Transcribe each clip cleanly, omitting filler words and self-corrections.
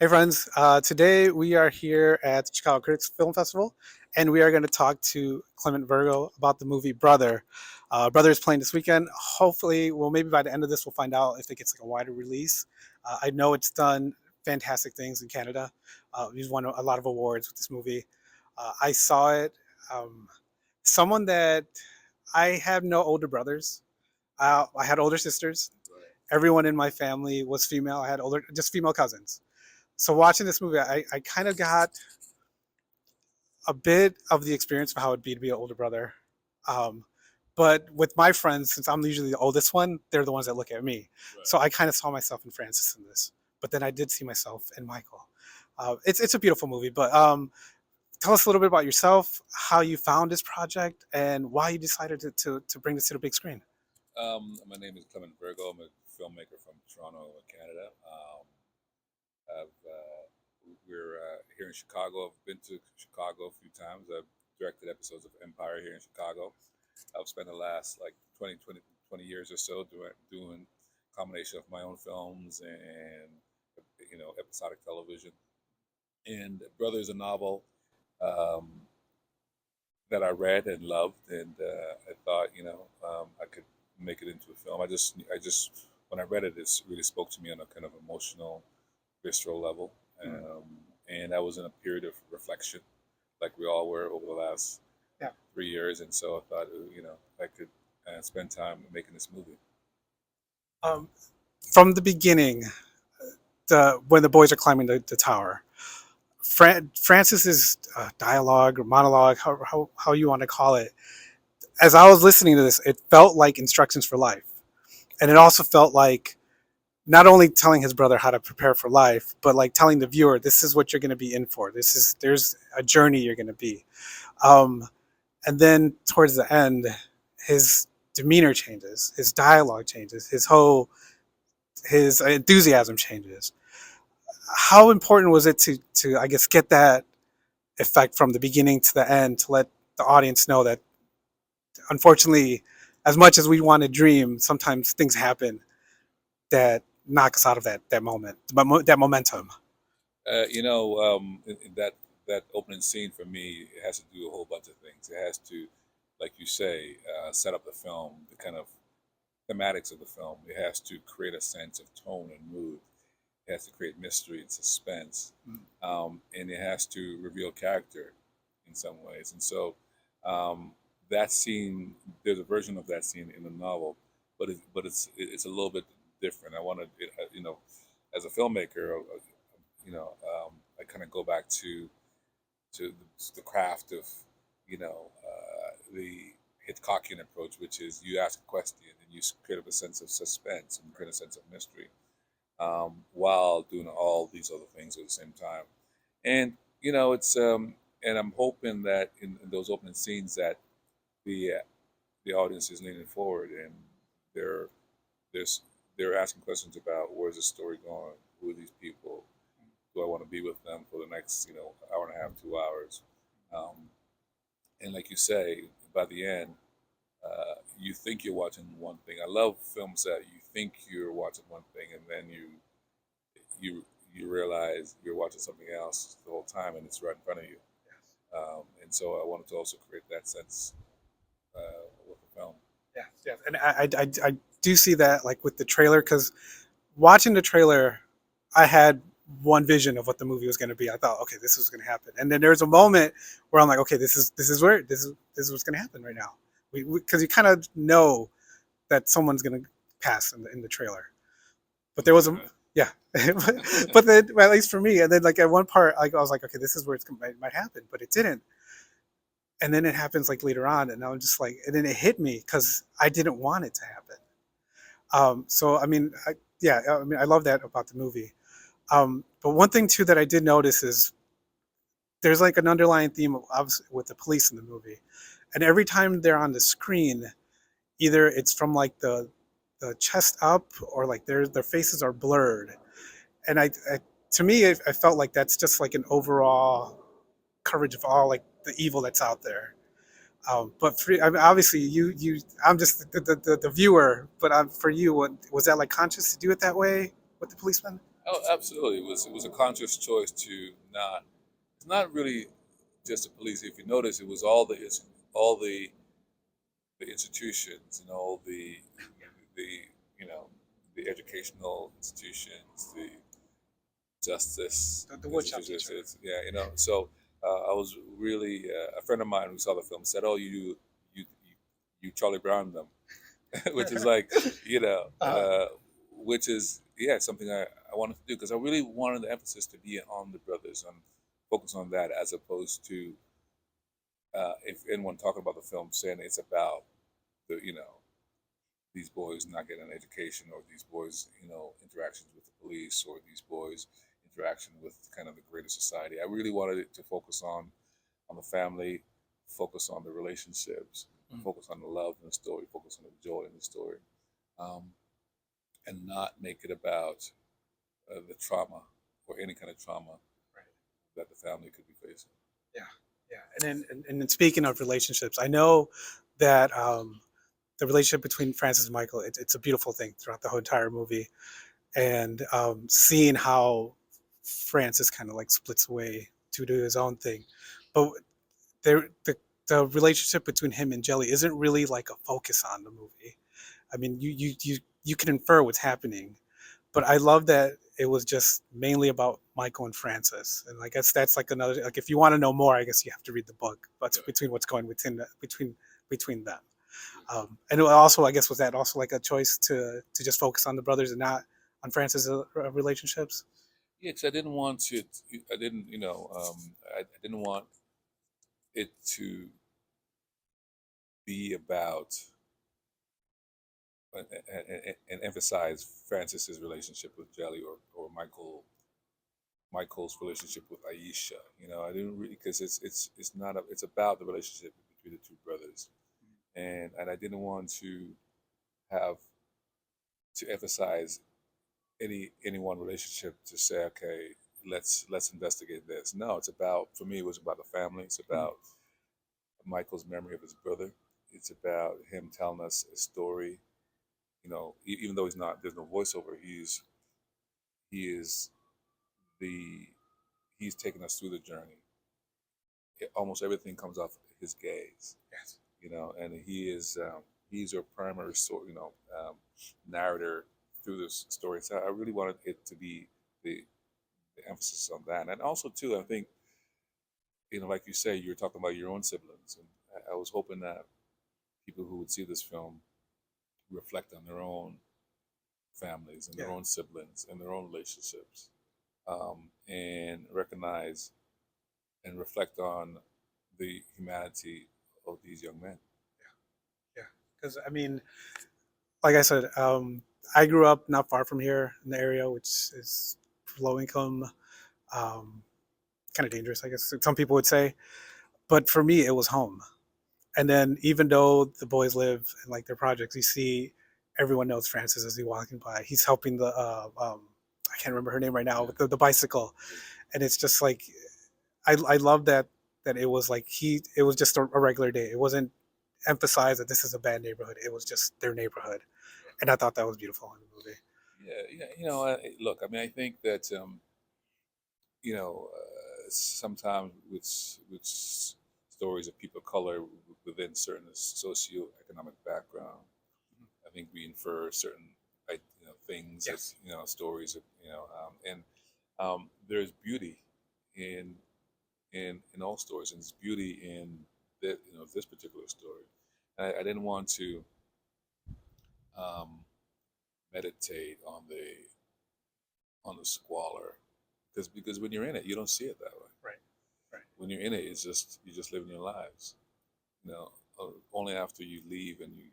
Hey, friends. Today we are here at the Chicago Critics Film Festival, and we are going to talk to Clement Virgo about the movie Brother. Brother is playing this weekend. Hopefully, well, maybe by the end of this, we'll find out if it gets like a wider release. I know it's done fantastic things in Canada. He's won a lot of awards with this movie. I saw it. Um, Someone that I have no older brothers. I had older sisters. Everyone in my family was female. I had just female cousins. So watching this movie, I kind of got a bit of the experience of how it'd be to be an older brother. Um, but with my friends, since I'm usually the oldest one, they're the ones that look at me. Right. So I kind of saw myself in Francis in this, but then I did see myself in Michael. It's a beautiful movie, but tell us a little bit about yourself, how you found this project, and why you decided to bring this to the big screen. My name is Clement Virgo. I'm a filmmaker from Toronto, Canada. We're here in Chicago. I've been to Chicago a few times. I've directed episodes of Empire here in Chicago. I've spent the last like 20 years or so doing a combination of my own films and episodic television. And Brother is a novel um, that I read and loved, and I thought I could make it into a film. I just when I read it, it really spoke to me on a kind of emotional, visceral level, and I was in a period of reflection, like we all were over the last Yeah. 3 years, and so I thought I could spend time making this movie. Um, from the beginning, when the boys are climbing the tower, Francis's dialogue or monologue, how you want to call it, as I was listening to this, it felt like instructions for life. And it also felt like not only telling his brother how to prepare for life, but like telling the viewer, this is what you're going to be in for. There's a journey you're going to be. Um, and then towards the end, his demeanor changes, his dialogue changes, his enthusiasm changes. How important was it to I guess get that effect from the beginning to the end to let the audience know that unfortunately, as much as we want to dream, sometimes things happen that knock us out of that moment, that momentum. That opening scene for me, it has to do a whole bunch of things. It has to, like you say, set up the film, the kind of thematics of the film. It has to create a sense of tone and mood. It has to create mystery and suspense, and it has to reveal character in some ways. And so that scene, there's a version of that scene in the novel, but it's a little bit different. I wanted, as a filmmaker, I kind of go back to the craft of the Hitchcockian approach, which is you ask a question and you create a sense of suspense and create a sense of mystery, while doing all these other things at the same time. And it's and I'm hoping that in those opening scenes that the the audience is leaning forward and they're there's they're asking questions about where's the story going, who are these people, do I want to be with them for the next hour and a half, 2 hours, um, and like you say, by the end, you think you're watching one thing. I love films that you think you're watching one thing and then you realize you're watching something else the whole time and it's right in front of you. And so I wanted to also create that sense with the film. Yeah, yeah, and I do see that like with the trailer because watching the trailer, I had one vision of what the movie was going to be. I thought, okay, this was going to happen, and then there's a moment where I'm like, okay, this is what's going to happen right now. Because you kind of know that someone's going to pass in the trailer. But there was a yeah, but then well, at least for me, and then like at one part, like I was like, okay, this is where it might happen, but it didn't. And then it happens like later on, and I'm just like, and then it hit me because I didn't want it to happen. So I mean, yeah, I mean, I love that about the movie. But one thing too that I did notice is there's like an underlying theme of obviously with the police in the movie, and every time they're on the screen, either it's from like the chest up or like their faces are blurred, and to me I felt like that's just like an overall coverage of all like the evil that's out there. But for, I mean, obviously I'm just the viewer, but for you, what was that like conscious to do it that way with the policeman? Oh, absolutely. It was a conscious choice to not. It's not really just the police. If you notice, it was all the institutions and all the you know the educational institutions, the justice The woodshop teacher. institutions. Yeah, So I was really a friend of mine who saw the film said, "Oh, you you Charlie Brown them," which is like you know, uh, which is yeah something I wanted to do because I really wanted the emphasis to be on the brothers and focus on that as opposed to if anyone talking about the film saying it's about the these boys not getting an education or these boys interactions with the police or these boys interaction with kind of the greater society. I really wanted it to focus on the family, focus on the relationships, focus on the love in the story, focus on the joy in the story, um, and not make it about the trauma or any kind of trauma right. that the family could be facing. Yeah, yeah. And then speaking of relationships, I know that the relationship between Francis and Michael, it's a beautiful thing throughout the whole entire movie, and seeing how Francis kind of like splits away to do his own thing, but there the relationship between him and Jelly isn't really like a focus on the movie. I mean, you can infer what's happening, but I love that it was just mainly about Michael and Francis, and I guess that's like another like if you want to know more, I guess you have to read the book. But Right. between what's going between them, and also I guess was that also like a choice to just focus on the brothers and not on Francis' relationships? Yeah, because I didn't want to. I didn't, I didn't want it to be about and emphasize Francis's relationship with Jelly or Michael's relationship with Aisha. I didn't really because it's not it's about the relationship between the two brothers, and I didn't want to have to emphasize any one relationship to say okay let's investigate this. No, it's about for me it was about the family. It's Mm. about Michael's memory of his brother. It's about him telling us a story. Even though there's no voiceover. He is the he's taking us through the journey. Almost everything comes off his gaze, Yes. and he's our primary narrator through this story. So I really wanted it to be the emphasis on that, and also too, I think like you say, you're talking about your own siblings, and I was hoping that people who would see this film reflect on their own families and Yeah. their own siblings and their own relationships, and recognize and reflect on the humanity of these young men. Yeah. Because I mean, like I said, I grew up not far from here in the area, which is low income, um, kind of dangerous, I guess some people would say. But for me, it was home. And then even though the boys live in like their projects, you see everyone knows Francis as he's walking by. He's helping the I can't remember her name right now Yeah. with the bicycle, and it's just like I love that it was like it was just a regular day. It wasn't emphasized that this is a bad neighborhood. It was just their neighborhood, and I thought that was beautiful in the movie. Yeah, yeah. Look, I mean, I think that sometimes with stories of people of color within certain socioeconomic background, I think we infer certain things Yes. as stories of and there's beauty in in all stories, and there's beauty in this particular story. And I didn't want to um, meditate on the squalor because when you're in it, you don't see it that way. Right. Right. When you're in it, it's just you're just living your lives. You know, only after you leave and you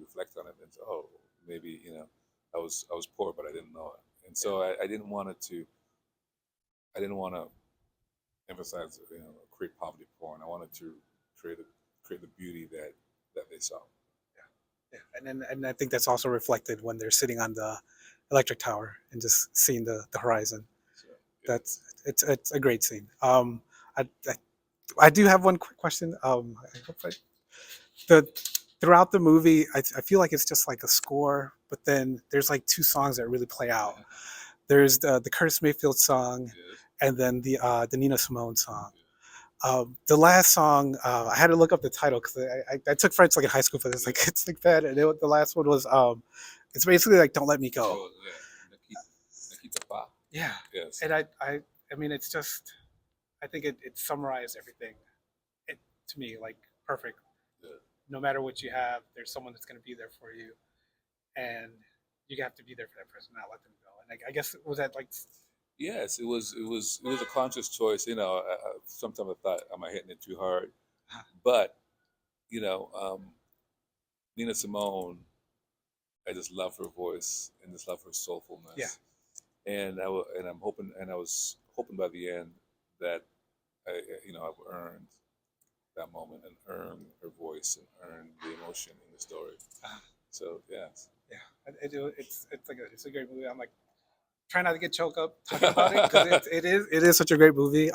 reflect on it and say, oh, maybe I was poor, but I didn't know it. And so I didn't want it to. I didn't want to emphasize create poverty porn. I wanted to create create the beauty that they saw. Yeah. And I think that's also reflected when they're sitting on the electric tower and just seeing the horizon. So yeah. That's it's a great scene. I I do have one quick question. I hope the throughout the movie, I feel like it's just like a score, but then there's like two songs that really play out. There's the Curtis Mayfield song, Yes. and then the Nina Simone song. The last song, I had to look up the title because I took French like in high school for this. Like it's like that, and the last one was it's basically like "Don't Let Me Go." Oh, yeah. Nikita Pa. Yeah, Yes. and I mean, it's just I think it summarized everything. It to me like perfect. Yeah. No matter what you have, there's someone that's going to be there for you, and you have to be there for that person, not let them go. And like, I guess was that like Yes, it was a conscious choice. You know, sometimes I thought, am I hitting it too hard? But you know, Nina Simone, I just love her voice and just love her soulfulness. Yeah. And I'm hoping, and I was hoping by the end that I've earned that moment and earned her voice and earned the emotion in the story. So yes. Yeah, it's like it's a great movie. I'm like trying not to get choked up talking about it because it is such a great movie.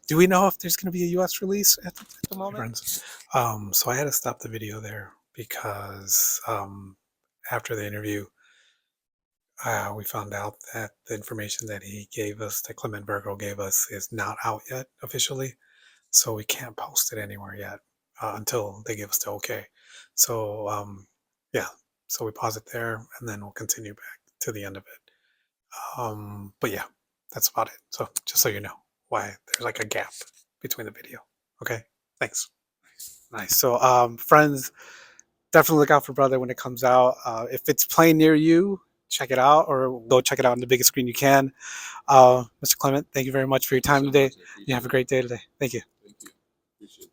Do we know if there's going to be a U.S. release at the moment? Friends. So I had to stop the video there because after the interview, we found out that the information that he gave us, that Clement Virgo gave us, is not out yet officially. So we can't post it anywhere yet until they give us the okay. So yeah, so we pause it there and then we'll continue back to the end of it. But yeah, that's about it. So just so you know why there's like a gap between the video. Okay, thanks. Nice. So friends, definitely look out for Brother when it comes out. If it's playing near you, check it out or go check it out on the biggest screen you can. Mr. Clement, thank you very much for your time today. You have a great day today. Thank you. Thank you. Appreciate it.